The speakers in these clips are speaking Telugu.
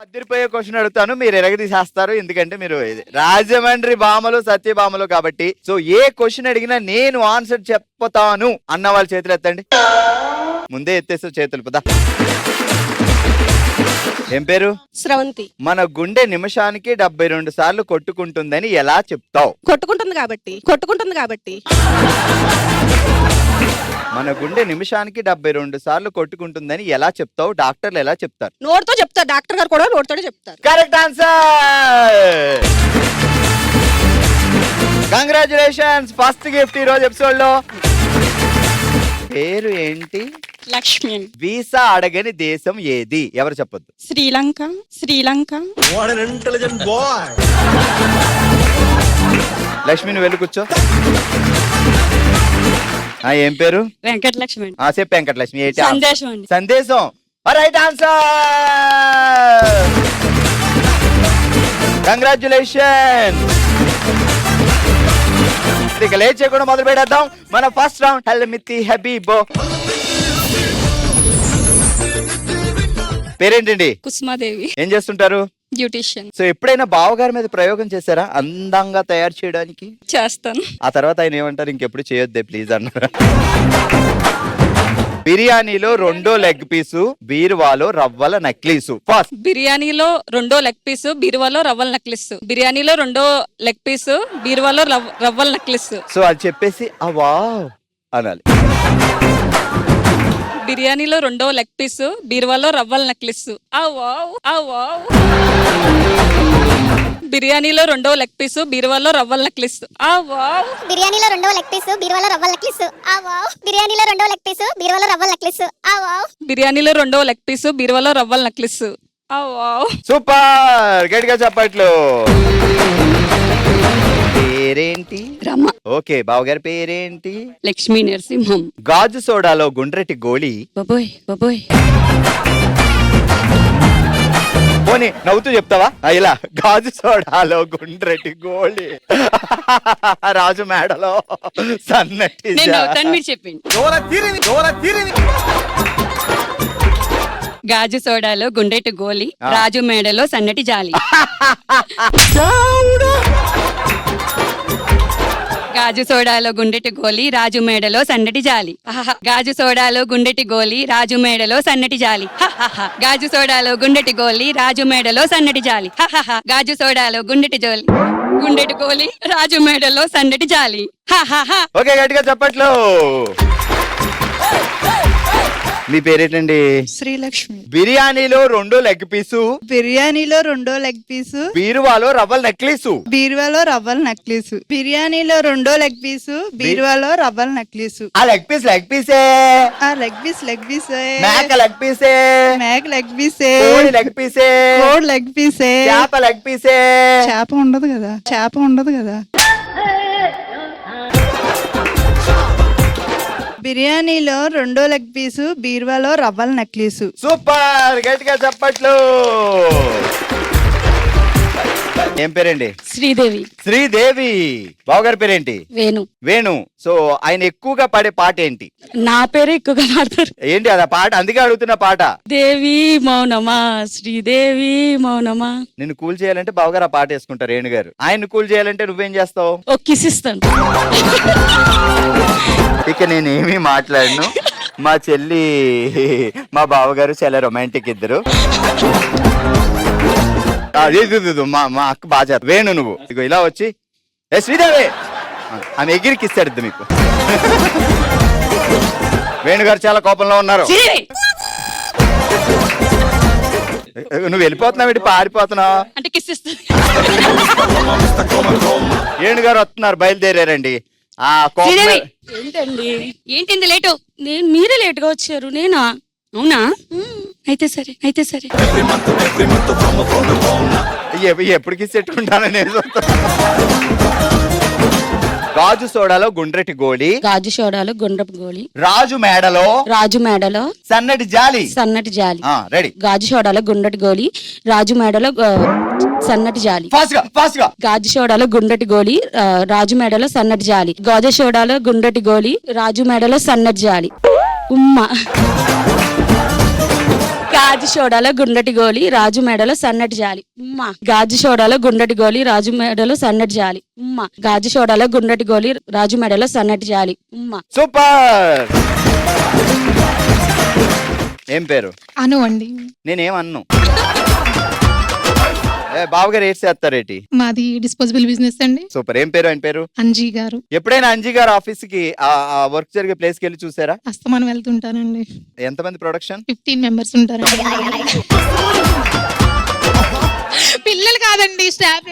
అదిరిపోయే క్వశ్చన్ అడుగుతాను, మీరు ఎరగదీసేస్తారు. ఎందుకంటే మీరు రాజమండ్రి భామలు సత్యభామలు కాబట్టి. సో ఏ క్వశ్చన్ అడిగినా నేను ఆన్సర్ చెప్పుతాను అన్న వాళ్ళ చేతులు ఎత్తండి. ముందే ఎత్తేస్తే చేతులు పదా. ఏం పేరు? స్రవంతి. మన గుండె నిమిషానికి 72 సార్లు కొట్టుకుంటుందని ఎలా చెప్తావు? కొట్టుకుంటుంది కాబట్టి. మన గుండె నిమిషానికి 72 సార్లు కొట్టుకుంటుందని ఎలా చెప్తావు? డాక్టర్లు ఎలా చెప్తారు? నోటితో చెప్తారు. డాక్టర్ గారు కూడా నోటితోనే చెప్తారు. Correct answer. Congratulations, first gift ఈ రోజు ఎపిసోడ్ లో. పేరు ఏంటి? లక్ష్మి. వీసా అడగని దేశం ఏది? ఎవరు చెప్పొద్దు. శ్రీలంక. లక్ష్మి నువ్వు వెళ్ళి కూర్చో. ఏం పేరు? వెంకటలక్ష్మి. చెప్పు వెంకటలక్ష్మి. ఏంటి? సందేశం అండి. సందేశం. Right answer. కంగ్రాచులేషన్. ఇక లేచే కూడా మొదలు పెట్టేద్దాం మన ఫస్ట్ రౌండ్. హెల్మితి హబీబో. పేరేంటండి? కుసుమాదేవి. ఏం చేస్తుంటారు? బ్యూటిషియన్. సో ఎప్పుడైనా బావగారి మీద ప్రయోగం చేశారా అందంగా తయారు చేయడానికి? చేస్తాను. ఆ తర్వాత ఆయన ఏమంటారు? ఇంకెప్పుడు చేయొద్దే ప్లీజ్ అన్నారా? బిర్యానీలో 2వ లెగ్ పీసు, బీరువాలో రవ్వల నక్లీసు. ఫస్ట్ బిర్యానీలో 2వ లెగ్ పీసు, బీరువాలో రవ్వల నక్లిస్. బిర్యానీలో 2వ లెగ్ పీసు, బీరువాలో రవ్వల నక్లిస్. సో అది చెప్పేసి వావ్ అనాలి. బిర్యానీలో 2వ లెగ్ పీసు, బీరువాలో రవ్వల నక్లిస్. వావ్. బిర్యానీలో 2వ లెగ్ పీసు, బీరువాలో రవ్వల నక్లిస్. వావ్. బిర్యానీలో 2వ లెగ్ పీసు, బీరువాలో రవ్వల నక్లిస్. వావ్. బిర్యానీలో 2వ లెగ్ పీసు, బీరువాలో రవ్వల నక్లిస్. వావ్. బిర్యానీలో 2వ లెగ్ పీసు, బీరువాలో రవ్వల నక్లిస్. వావ్. సూపర్, గట్టిగా చెప్పట్లు. పేరేంటి? రమ. ఓకే, బావగారి పేరేంటి? లక్ష్మీ నరసింహం. గాజు సోడాలో గుండ్రటి గోళీ. బాబోయ్. పోనీ నవ్వుతూ చెప్తావా? ఇలా గాజు సోడాలో గుండ్రటి గోళీ, రాజు మేడలో సన్నటి. మీరు చెప్పండి. గాజు సోడాలో గుండెటి గోలి, రాజు మేడలో సన్నటి జాలి. గాజు సోడాలో గుండెటి గోలి, రాజు మేడలో సన్నటి జాలి. గాజు సోడాలో గుండెటి గోలి, రాజు మేడలో సన్నటి జాలి. గాజు సోడాలో గుండెటి గోలి, రాజు మేడలో సన్నటి జాలి. గాజు సోడాలో గుండెటి గోలి, రాజు మేడలో సన్నటి జాలి. ఓకే, గట్టిగా చెప్పట్లు. మీ పేరేంటండి? శ్రీలక్ష్మి. బిర్యానీలో 2వ లెగ్ పీసు, బిర్యానీలో 2వ లెగ్ పీసు, బీరువాలో రవ్వల నెక్లీసు. బీరువాలో రవ్వల నక్లీసు. బిర్యానీలో 2వ లెగ్ పీసు, బీరువాలో రవ్వల నక్లీసు. ఆ లెగ్ పీసే. ఆ లెగ్ పీసే. మేక లెగ్ పీసే. మేక లెగ్ పీసే. కోడి లెగ్ పీసే. కోడి లెగ్ పీసే. చేప లెగ్ పీసే. చేప ఉండదు కదా. బిర్యానీలో 2వ లెగ్ పీసు, బీరువాలో రవ్వల నక్లీసు. సూపర్, గట్టిగా చెప్పట్లు. ఏం పేరండి? శ్రీదేవి. బావగారి పేరేంటి? వేణు. సో ఆయన ఎక్కువగా పాడే పాట ఏంటి? నా పేరే ఎక్కువగా పాడతారు. ఏంటి అదా పాట? అందుకే అడుగుతున్న పాట. దేవి మౌనమా, శ్రీదేవి మౌనమా. నిన్ను కూల్ చేయాలంటే బావగారు ఆ పాట వేసుకుంటారు రేణు గారు. ఆయన కూల్ చేయాలంటే నువ్వేం చేస్తావు? ఓ కిస్ ఇస్తాను. ఇక నేనేమీ మాట్లాడను. మా చెల్లి మా బావగారు చాలా రొమాంటిక్ ఇద్దరు. మా అక్క బాగా. వేణు నువ్వు ఇగో ఇలా వచ్చి శ్రీదేవి ఆమె ఎగిరికి ఇస్తాడు మీకు. వేణు గారు చాలా కోపంలో ఉన్నారు. నువ్వు వెళ్ళిపోతున్నావు, పారిపోతున్నావు అంటే కిస్ ఇస్తా. వేణు గారు వస్తున్నారు, బయలుదేరారండి. ఏంటండి ఏంటింది లేటు? మీరే లేటుగా వచ్చారు. నేనా? అవునా? అయితే సరే. ఎప్పటికి సెట్టుకుంటాను నేను. గాజు సోడాలో గుండ్రటి గోళీ, రాజు మేడలో సన్నటి జాలి. రెడీ. గాజు సోడాలో గుండ్రటి గోళీ, రాజు మేడలో సన్నటి జాలి. ఫాస్ట్ గా. గాజు సోడాలో గుండ్రటి గోళీ, రాజు మేడలో సన్నటి జాలి. గాజు సోడాలో గుండ్రటి గోళీ, రాజు మేడలో సన్నటి జాలి. ఉమ్మ. గాజు సోడాలో గుండటి గోలి రాజు మెడలో సన్నటి జాలి ఉమ్మ గాజు సోడాలో గుండటి గోలి రాజు మెడలో సన్నటి జాలి ఉమ్మ గాజు సోడాలో గుండటి గోలి రాజు మెడలో సన్నటి జాలి ఉమ్మ సూపర్. ఏం పేరు? అను అండి. నేనేమన్ను. బావగారు ఏడ్ చేస్తారేటి? మాది డిస్పోజబుల్ బిజినెస్ అండి. సూపర్. ఏం పేరు ఆయన పేరు? అంజీ గారు. ఎప్పుడైనా అంజీ గారు ఆఫీస్ కి ఆ వర్క్ జరిగే ప్లేస్ కి వెళ్ళి చూసారా? అస్తమానం వెళ్తుంటానండి. ఎంతమంది ప్రొడక్షన్? 15 మెంబర్స్ ఉంటారండి. పిల్లలు కాదండి, స్టాఫ్.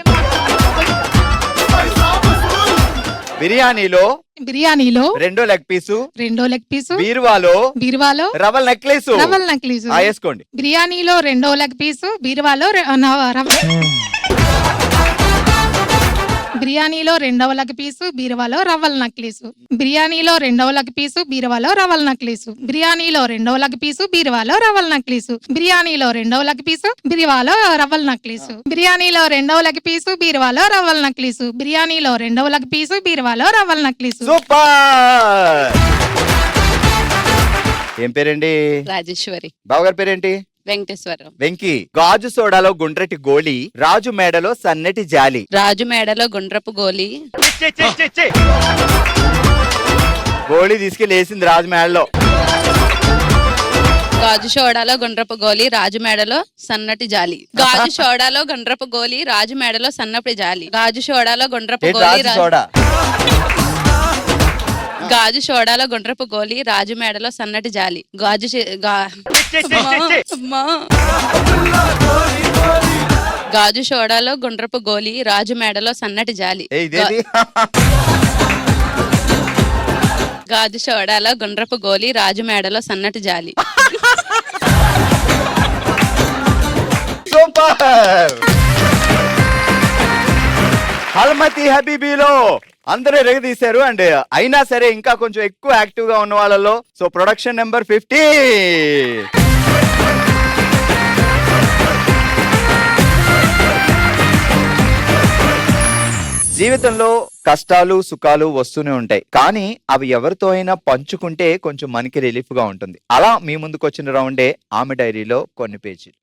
బిర్యానీలో బిర్యానీలో రెండో లెగ్ పీసు, రెండో లెగ్ పీసు, బీరువాలో రవల్ నెక్లెస్. రవల్ నక్లీస్. వేసుకోండి. బిర్యానీలో రెండో లెగ్ పీసు, బీరువాలో బిర్యానీలో రెండవ లెగ్ పీసు, బీరువాలో రవ్వల నక్లీసు. బిర్యానీలో రెండవ లెగ్ పీసు, బీరువాలో రవ్వల నక్లీసు. బిర్యానీలో రెండవ లెగ్ పీసు, బీరువాలో రవ్వల నక్లీసు. బిర్యానీలో రెండవ లెగ్ పీసు, బీరువాలో రవ్వల నక్లీసు. బిర్యానీలో రెండవ లెగ్ పీసు, బీరువాలో రవ్వల నక్లీసు. బిర్యానీలో రెండవ లెగ్ పీసు, బీరువాలో రవ్వల నక్లీసు. సూపర్. ఏం పేరండి? రాజేశ్వరి. బావగారి పేరేంటి? వెంకటేశ్వరరావు. వెంకీ. గాజు సోడాలో గుండ్రటి గోళి రాజు మేడలో సన్నటి జాలి. రాజు మేడలో గుండ్రపు గోలి. గోళి తీసుకెళ్లి వేసింది రాజు మేడలో. గాజు సోడాలో గుండ్రపు గోలి రాజు మెడలో సన్నటి జాలి. గాజు సోడాలో గుండ్రపు గోలి రాజు మెడలో సన్నటి జాలి. గాజు సోడాలో గుండ్రపు ఏంటి గోలి రాజు సోడా? గాజు సోడాలో గుండ్రపు గోలి రాజు మెడలో సన్నటి జాలి. గాజు సోడాలో గుండ్రపు గోలి రాజు మెడలో సన్నటి జాలి. ఇదేది? గాజు సోడాలో గుండ్రపు గోలి రాజు మెడలో సన్నటి జాలి. సూపర్. హల్మతి హబీబీలో అందరూ ఎరగదీశారు. అండ్ అయినా సరే ఇంకా కొంచెం ఎక్కువ యాక్టివ్ గా ఉన్న వాళ్ళలో సో ప్రొడక్షన్ నెంబర్ 50. జీవితంలో కష్టాలు సుఖాలు వస్తూనే ఉంటాయి, కానీ అవి ఎవరితో అయినా పంచుకుంటే కొంచెం మనకి రిలీఫ్ గా ఉంటుంది. అలా మీ ముందుకు వచ్చిన రౌండే ఆమె డైరీలో కొన్ని పేజీలు.